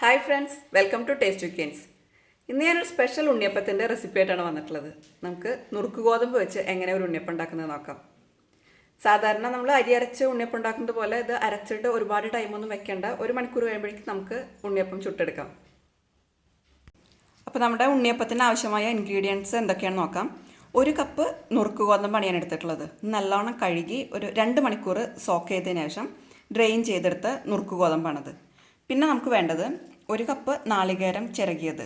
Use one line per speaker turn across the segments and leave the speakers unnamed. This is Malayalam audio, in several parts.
Hi friends, welcome to taste cuisines. ഇന്ന് ഞാനൊരു സ്പെഷ്യൽ ഉണ്ണിയപ്പത്തിൻ്റെ റെസിപ്പി ആയിട്ടാണ് വന്നിട്ടുള്ളത്. നമുക്ക് നുറുക്ക് ഗോതമ്പ് വെച്ച് എങ്ങനെ ഒരു ഉണ്ണിയപ്പം ഉണ്ടാക്കുന്നത് നോക്കാം. സാധാരണ നമ്മൾ അരി അരച്ച് ഉണ്ണിയപ്പം ഉണ്ടാക്കുന്നത് പോലെ ഇത് അരച്ചിട്ട് ഒരുപാട് ടൈമൊന്നും വെക്കേണ്ട. 1 മണിക്കൂർ കഴിയുമ്പോഴേക്കും നമുക്ക് ഉണ്ണിയപ്പം ചുട്ടെടുക്കാം. അപ്പോൾ നമ്മുടെ ഉണ്ണിയപ്പത്തിന് ആവശ്യമായ ഇൻഗ്രീഡിയൻസ് എന്തൊക്കെയാണെന്ന് നോക്കാം. 1 കപ്പ് നുറുക്ക് ഗോതമ്പാണ് ഞാൻ എടുത്തിട്ടുള്ളത്. നല്ലോണം കഴുകി ഒരു 2 മണിക്കൂർ സോക്ക് ചെയ്തതിന് ശേഷം ഡ്രെയിൻ ചെയ്തെടുത്ത നുറുക്ക് ഗോതമ്പാണത്. പിന്നെ നമുക്ക് വേണ്ടത് 1 കപ്പ് നാളികേരം ചിരകിയത്.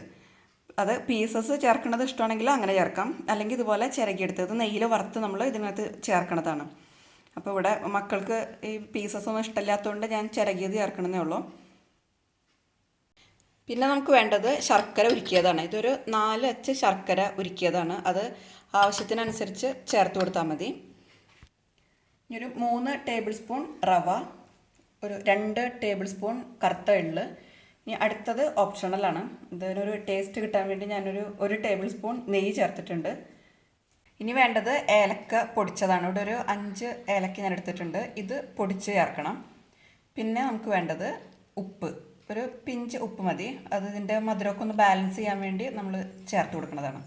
അത് പീസസ് ചേർക്കുന്നത് ഇഷ്ടമാണെങ്കിൽ അങ്ങനെ ചേർക്കാം, അല്ലെങ്കിൽ ഇതുപോലെ ചിരകിയെടുത്തത് നെയ്യിൽ വറുത്ത് നമ്മൾ ഇതിനകത്ത് ചേർക്കണതാണ്. അപ്പോൾ ഇവിടെ മക്കൾക്ക് ഈ പീസസ് ഒന്നും ഇഷ്ടമില്ലാത്തതുകൊണ്ട് ഞാൻ ചിരകിയത് ചേർക്കണമെന്നേ ഉള്ളൂ. പിന്നെ നമുക്ക് വേണ്ടത് ശർക്കര ഉരുക്കിയതാണ്. ഇതൊരു 4 അച്ച് ശർക്കര ഉരുക്കിയതാണ്. അത് ആവശ്യത്തിനനുസരിച്ച് ചേർത്ത് കൊടുത്താൽ മതി. ഇനി ഒരു 3 ടേബിൾ സ്പൂൺ റവ, ഒരു 2 ടേബിൾ സ്പൂൺ കറുത്ത എള്ള്. ഇനി അടുത്തത് ഓപ്ഷണലാണ്. ഇതിനൊരു ടേസ്റ്റ് കിട്ടാൻ വേണ്ടി ഞാനൊരു 1 ടേബിൾ സ്പൂൺ നെയ്യ് ചേർത്തിട്ടുണ്ട്. ഇനി വേണ്ടത് ഏലക്ക പൊടിച്ചതാണ്. ഇവിടെ ഒരു 5 ഏലക്ക ഞാൻ എടുത്തിട്ടുണ്ട്. ഇത് പൊടിച്ച് ചേർക്കണം. പിന്നെ നമുക്ക് വേണ്ടത് ഉപ്പ്, ഒരു പിഞ്ച് ഉപ്പ് മതി. അത് ഇതിൻ്റെ മധുരമൊക്കെ ഒന്ന് ബാലൻസ് ചെയ്യാൻ വേണ്ടി നമ്മൾ ചേർത്ത് കൊടുക്കുന്നതാണ്.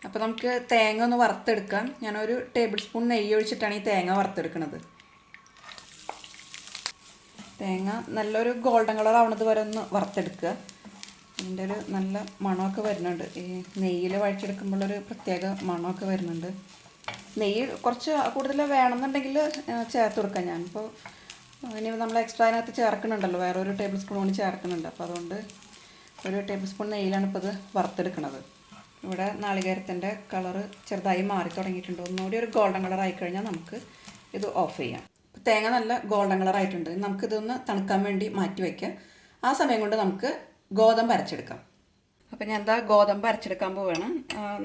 അപ്പോൾ നമുക്ക് തേങ്ങ ഒന്ന് വറുത്തെടുക്കാം. ഞാനൊരു ടേബിൾ സ്പൂൺ നെയ്യ് ഒഴിച്ചിട്ടാണ് ഈ തേങ്ങ വറുത്തെടുക്കുന്നത്. തേങ്ങ നല്ലൊരു ഗോൾഡൻ കളർ ആവുന്നത് വരെ ഒന്ന് വറുത്തെടുക്കുക. ഇതിൻ്റെ ഒരു നല്ല മണമൊക്കെ വരുന്നുണ്ട്. ഈ നെയ്യിൽ വഴിച്ചെടുക്കുമ്പോഴൊരു പ്രത്യേക മണമൊക്കെ വരുന്നുണ്ട്. നെയ്യ് കുറച്ച് കൂടുതൽ വേണമെന്നുണ്ടെങ്കിൽ ചേർത്ത് കൊടുക്കാം. ഞാനിപ്പോൾ ഇനി നമ്മൾ എക്സ്ട്രാ അതിനകത്ത് ചേർക്കുന്നുണ്ടല്ലോ, വേറെ 1 ടേബിൾ സ്പൂൺ കൂടി ചേർക്കുന്നുണ്ട്. അപ്പോൾ അതുകൊണ്ട് 1 ടേബിൾ സ്പൂൺ നെയ്യിലാണ് ഇപ്പോൾ ഇത് വറുത്തെടുക്കുന്നത്. ഇവിടെ നാളികേരത്തിൻ്റെ കളറ് ചെറുതായി മാറി തുടങ്ങിയിട്ടുണ്ട്. ഒന്നുകൂടി ഒരു ഗോൾഡൻ കളർ ആയിക്കഴിഞ്ഞാൽ നമുക്ക് ഇത് ഓഫ് ചെയ്യാം. തേങ്ങ നല്ല ഗോൾഡൻ കളർ ആയിട്ടുണ്ട്. നമുക്കിതൊന്ന് തണുക്കാൻ വേണ്ടി മാറ്റി വയ്ക്കാം. ആ സമയം കൊണ്ട് നമുക്ക് ഗോതമ്പ് അരച്ചെടുക്കാം. അപ്പം ഞാൻ എന്താ ഗോതമ്പ് അരച്ചെടുക്കാൻ പോവുകയാണ്.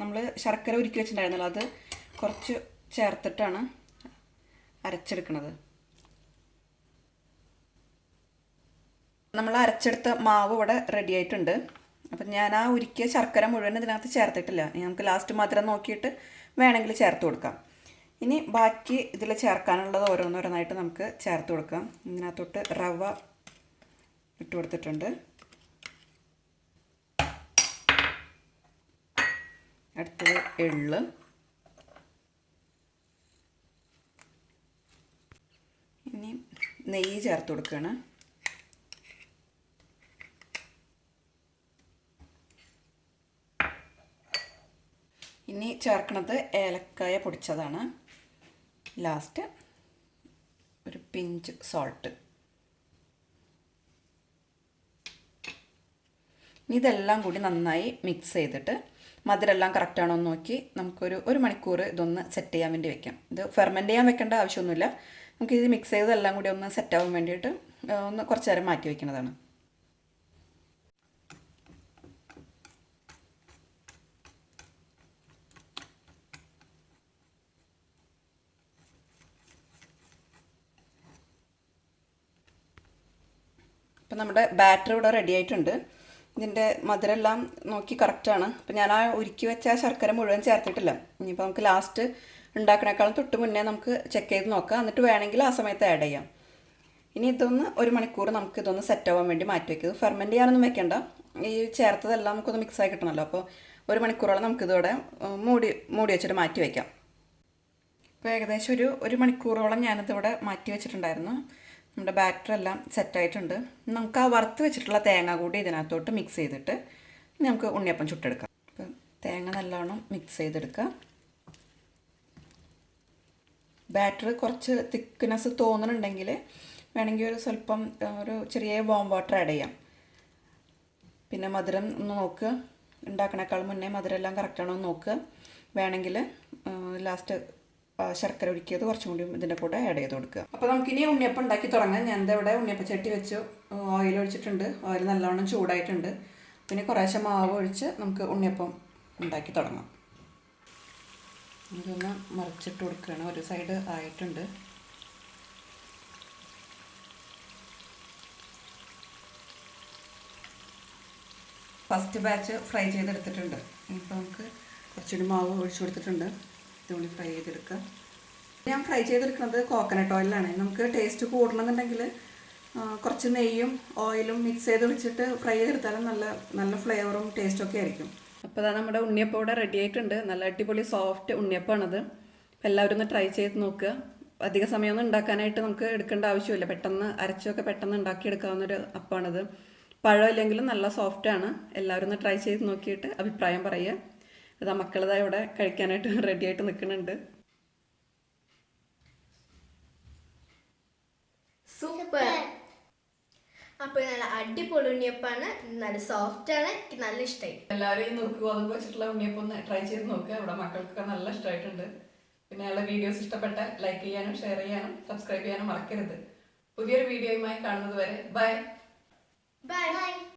നമ്മൾ ശർക്കര ഉരുക്കി വെച്ചിട്ടുണ്ടായിരുന്നല്ലോ, അത് കുറച്ച് ചേർത്തിട്ടാണ് അരച്ചെടുക്കുന്നത്. നമ്മൾ അരച്ചെടുത്ത മാവ് ഇവിടെ റെഡി ആയിട്ടുണ്ട്. അപ്പം ഞാൻ ആ ഉരുക്കിയ ശർക്കര മുഴുവൻ ഇതിനകത്ത് ചേർത്തിട്ടില്ല. നമുക്ക് ലാസ്റ്റ് മധുരം നോക്കിയിട്ട് വേണമെങ്കിൽ ചേർത്ത് കൊടുക്കാം. ഇനി ബാക്കി ഇതിൽ ചേർക്കാനുള്ളത് ഓരോന്നോരോന്നായിട്ട് നമുക്ക് ചേർത്ത് കൊടുക്കാം. ഇതിനകത്തോട്ട് റവ ഇട്ട് കൊടുത്തിട്ടുണ്ട്. അടുത്തത് എള്ള്, ഇനി നെയ്യ് ചേർത്ത് കൊടുക്കുകയാണ്. ഇനി ചേർക്കുന്നത് ഏലക്കായ പൊടിച്ചതാണ്. ലാസ്റ്റ് ഒരു പിഞ്ച് സോൾട്ട്. ഇതെല്ലാം കൂടി നന്നായി മിക്സ് ചെയ്തിട്ട് മധുരമെല്ലാം കറക്റ്റാണോ എന്ന് നോക്കി നമുക്കൊരു 1 മണിക്കൂർ ഇതൊന്ന് സെറ്റ് ചെയ്യാൻ വേണ്ടി വെക്കാം. ഇത് ഫെർമെൻറ്റ് ചെയ്യാൻ വെക്കേണ്ട ആവശ്യമൊന്നുമില്ല. നമുക്കിത് മിക്സ് ചെയ്തതെല്ലാം കൂടി ഒന്ന് സെറ്റാവാൻ വേണ്ടിയിട്ട് ഒന്ന് കുറച്ച് നേരം മാറ്റി വയ്ക്കുന്നതാണ്. അപ്പം നമ്മുടെ ബാറ്റർ ഇവിടെ റെഡി ആയിട്ടുണ്ട്. ഇതിൻ്റെ മധുരമെല്ലാം നോക്കി കറക്റ്റാണ്. അപ്പം ഞാൻ ആ ഉരുക്കി വെച്ച ശർക്കര മുഴുവൻ ചേർത്തിട്ടില്ല. ഇനിയിപ്പോൾ നമുക്ക് ലാസ്റ്റ് ഉണ്ടാക്കണേക്കാളും തൊട്ട് മുന്നേ നമുക്ക് ചെക്ക് ചെയ്ത് നോക്കാം. എന്നിട്ട് വേണമെങ്കിൽ ആ സമയത്ത് ആഡ് ചെയ്യാം. ഇനി ഇതൊന്ന് 1 മണിക്കൂർ നമുക്ക് ഇതൊന്ന് സെറ്റ് ആവാൻ വേണ്ടി മാറ്റി വയ്ക്കുന്നത്. ഫെർമെൻറ്റ് ചെയ്യാനൊന്നും വെക്കേണ്ട. ഈ ചേർത്തതെല്ലാം നമുക്കൊന്ന് മിക്സായി കിട്ടണമല്ലോ. അപ്പോൾ 1 മണിക്കൂറോളം നമുക്കിതോടെ മൂടി വെച്ചിട്ട് മാറ്റി വയ്ക്കാം. ഇപ്പോൾ ഏകദേശം ഒരു 1 മണിക്കൂറോളം ഞാനിതിവിടെ മാറ്റി വെച്ചിട്ടുണ്ടായിരുന്നു. നമ്മുടെ ബാറ്ററെല്ലാം സെറ്റായിട്ടുണ്ട്. നമുക്ക് ആ വറുത്ത് വെച്ചിട്ടുള്ള തേങ്ങ കൂടി ഇതിനകത്തോട്ട് മിക്സ് ചെയ്തിട്ട് നമുക്ക് ഉണ്ണിയപ്പം ചുട്ടെടുക്കാം. അപ്പം തേങ്ങ നല്ലോണം മിക്സ് ചെയ്തെടുക്കുക. ബാറ്റർ കുറച്ച് തിക്നെസ് തോന്നുന്നുണ്ടെങ്കിൽ വേണമെങ്കിൽ ഒരു സ്വല്പം ഒരു ചെറിയ വാം വാട്ടർ ആഡ് ചെയ്യാം. പിന്നെ മധുരം ഒന്ന് നോക്കുക. ഉണ്ടാക്കണേക്കാൾ മുന്നേ മധുരം എല്ലാം കറക്റ്റാണോ എന്ന് നോക്കുക. വേണമെങ്കിൽ ലാസ്റ്റ് ശർക്കര ഉരുക്കിയത് കുറച്ചും കൂടി ഇതിൻ്റെ കൂടെ ആഡ് ചെയ്ത് കൊടുക്കുക. അപ്പോൾ നമുക്കിനി ഉണ്ണിയപ്പം ഉണ്ടാക്കി തുടങ്ങാം. ഞാൻ ഇവിടെ ഉണ്ണിയപ്പച്ചട്ടി വെച്ചു, ഓയിൽ ഒഴിച്ചിട്ടുണ്ട്. ഓയിൽ നല്ലോണം ചൂടായിട്ടുണ്ട്. പിന്നെ കുറേശ്ശെ മാവ് ഒഴിച്ച് നമുക്ക് ഉണ്ണിയപ്പം ഉണ്ടാക്കി തുടങ്ങാം. ഇതൊന്ന് മറിച്ചിട്ട് കൊടുക്കുകയാണ്. ഒരു സൈഡ് ആയിട്ടുണ്ട്. ഫസ്റ്റ് ബാച്ച് ഫ്രൈ ചെയ്തെടുത്തിട്ടുണ്ട്. ഇപ്പോൾ നമുക്ക് കുറച്ചുകൂടി മാവ് ഒഴിച്ചു കൊടുത്തിട്ടുണ്ട്. ഇതുകൂടി ഫ്രൈ ചെയ്തെടുക്കുക. ഞാൻ ഫ്രൈ ചെയ്തെടുക്കുന്നത് കോക്കനട്ട് ഓയിലാണ്. നമുക്ക് ടേസ്റ്റ് കൂടണമെന്നുണ്ടെങ്കിൽ കുറച്ച് നെയ്യും ഓയിലും മിക്സ് ചെയ്ത് വെച്ചിട്ട് ഫ്രൈ ചെയ്തെടുത്താലും നല്ല നല്ല ഫ്ലേവറും ടേസ്റ്റും ഒക്കെ ആയിരിക്കും. അപ്പോൾ അതാ നമ്മുടെ ഉണ്ണിയപ്പം ഇവിടെ റെഡി ആയിട്ടുണ്ട്. നല്ല അടിപൊളി സോഫ്റ്റ് ഉണ്ണിയപ്പമാണത്. അപ്പോൾ എല്ലാവരും ഒന്ന് ട്രൈ ചെയ്ത് നോക്കുക. അധിക സമയമൊന്നും ഉണ്ടാക്കാനായിട്ട് നമുക്ക് എടുക്കേണ്ട ആവശ്യമില്ല. പെട്ടെന്ന് അരച്ചൊക്കെ പെട്ടെന്ന് ഉണ്ടാക്കിയെടുക്കാവുന്നൊരു അപ്പമാണിത്. പഴം ഇല്ലെങ്കിലും നല്ല സോഫ്റ്റാണ്. എല്ലാവരും ഒന്ന് ട്രൈ ചെയ്ത് നോക്കിയിട്ട് അഭിപ്രായം പറയുക. അതാ മക്കളതാ ഇവിടെ കഴിക്കാനായിട്ട് റെഡി ആയിട്ട് നിൽക്കുന്നുണ്ട്.
സൂപ്പർ. അപ്പോൾ നല്ല അടിപൊളി ഉണ്ണിയപ്പാണ്, നല്ല സോഫ്റ്റ് ആണ്, എനിക്ക് നല്ല ഇഷ്ടമായി.
എല്ലാവരും ഈ നുറുക്ക് ഗോതമ്പ് വെച്ചിട്ടുള്ള ഉണ്ണിയപ്പം ഒന്ന് ട്രൈ ചെയ്ത് നോക്കുക. ഇവിടെ മക്കൾക്കൊക്കെ നല്ല ഇഷ്ടമായിട്ടുണ്ട്. പിന്നെ ഞങ്ങളുടെ വീഡിയോസ് ഇഷ്ടപ്പെട്ട ലൈക്ക് ചെയ്യാനും ഷെയർ ചെയ്യാനും സബ്സ്ക്രൈബ് ചെയ്യാനും മറക്കരുത്. പുതിയൊരു വീഡിയോയുമായി കാണുന്നത് വരെ ബൈ.
ബൈ.